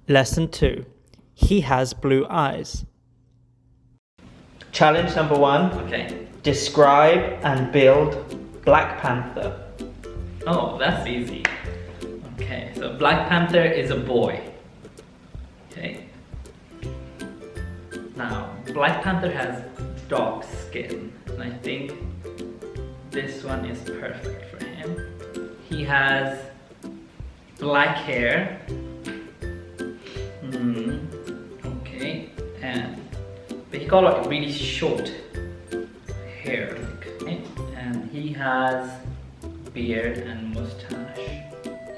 Lesson 2. He has blue eyes. Challenge number 1. Okay. Describe and build Black Panther. Oh, that's easy. Okay, so Black Panther is a boy. Okay. Now, Black Panther has dark skin, and I think this one is perfect for him. He has black hair. Okay, but he got like really short hair, okay? And he has beard and mustache,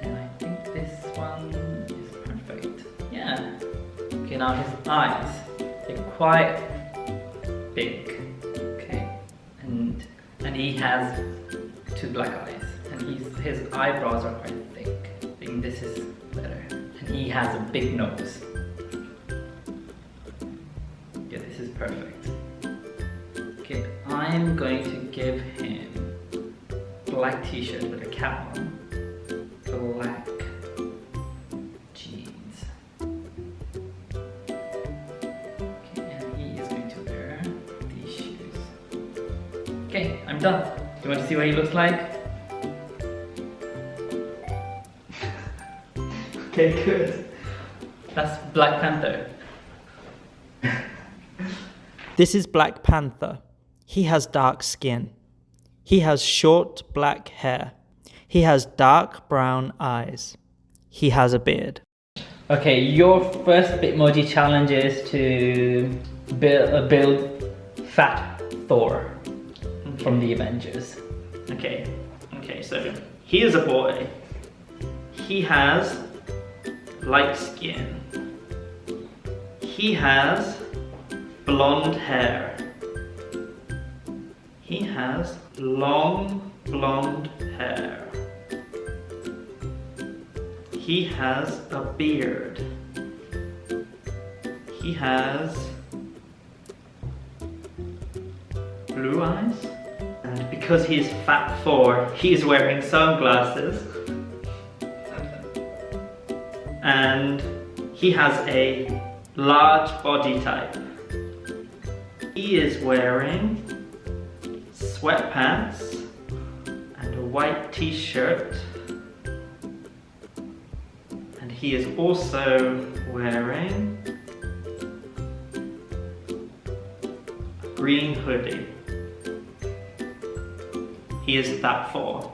and I think this one is perfect. Yeah. Okay, now his eyes, they're quite big, okay, and he has 2 black eyes, and his eyebrows are quite thick. I think this is better. And he has a big nose. Yeah, this is perfect. Okay, I'm going to give him black t-shirt with a cap on, black jeans. Okay, and he is going to wear these shoes. Okay, I'm done. Do you want to see what he looks like? Okay, good. That's Black Panther. This is Black Panther. He has dark skin. He has short black hair. He has dark brown eyes. He has a beard. Okay, your first Bitmoji challenge is to build Fat Thor from the Avengers. Okay, so he is a boy. He has light skin. He has blonde hair. He has long blonde hair. He has a beard. He has blue eyes. And because he is Fat Thor, he is wearing sunglasses. And he has a large body type. He is wearing sweatpants and a white t-shirt, and he is also wearing a green hoodie. He is Fat Thor.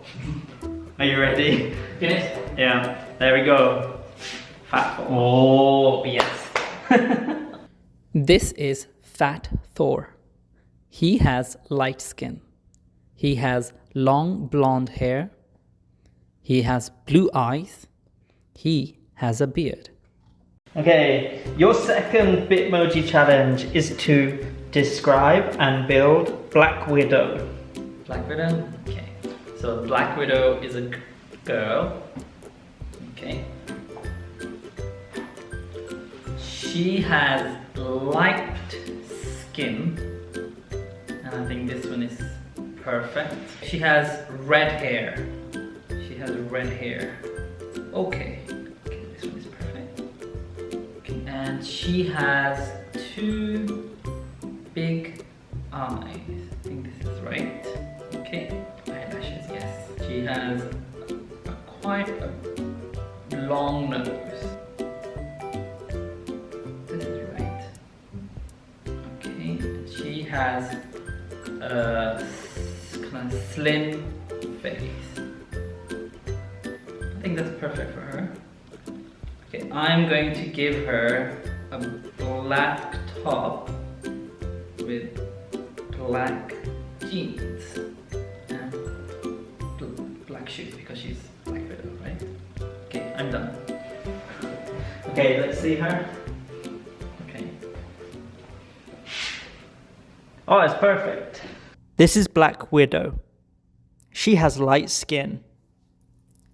Are you ready? Finished? Yeah, there we go. Fat Thor. Oh, yes. This is Fat Thor. He has light skin. He has long blonde hair. He has blue eyes. He has a beard. Okay, your second Bitmoji challenge is to describe and build Black Widow. Black Widow? Okay. So Black Widow is a girl. Okay. She has light skin, and I think this one is perfect. She has red hair. Okay, this one is perfect. Okay. And she has 2 big eyes. I think this is right. Okay, eyelashes, yes. She has quite a long nose. This is right. Okay, she has a kind of slim face. I think that's perfect for her. Okay, I'm going to give her a black top with black jeans and black shoes because she's Black Widow, right? Okay, I'm done. Okay, let's see her. Okay. Oh, it's perfect. This is Black Widow. She has light skin.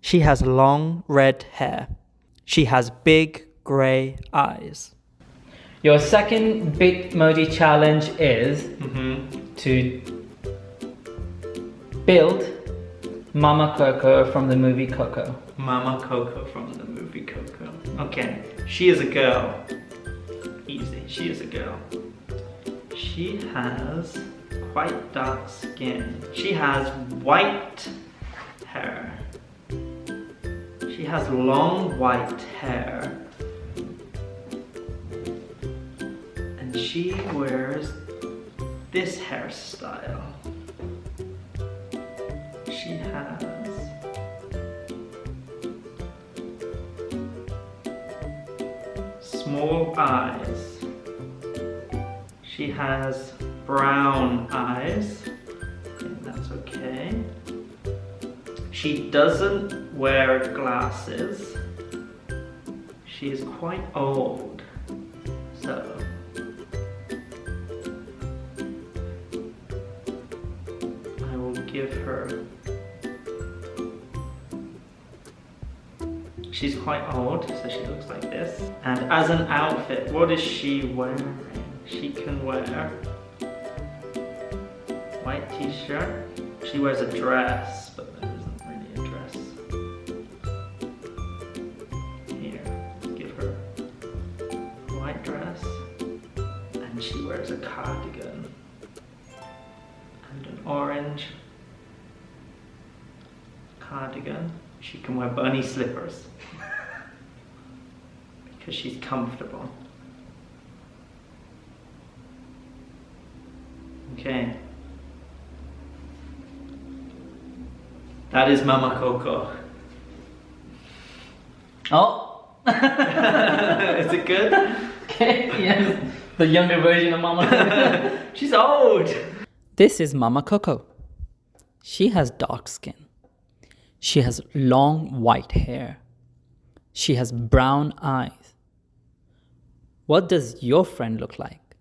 She has long red hair. She has big grey eyes. Your second Bitmoji challenge is to build Mama Coco from the movie Coco. Mama Coco from the movie Coco. Okay. She is a girl. Easy, she is a girl. She has quite dark skin. She has white hair. She has long white hair. And she wears this hairstyle. She has small eyes. She has brown eyes. I think that's okay. She doesn't wear glasses. She is quite old. So I will give her. She's quite old, so she looks like this. And as an outfit, what is she wearing? She can wear white t-shirt. She wears a dress, but that isn't really a dress. Here, give her a white dress. And she wears a cardigan. And an orange cardigan. She can wear bunny slippers because she's comfortable. Okay. That is Mama Coco. Oh! Is it good? Okay, yes. The younger version of Mama Coco. She's old. This is Mama Coco. She has dark skin. She has long white hair. She has brown eyes. What does your friend look like?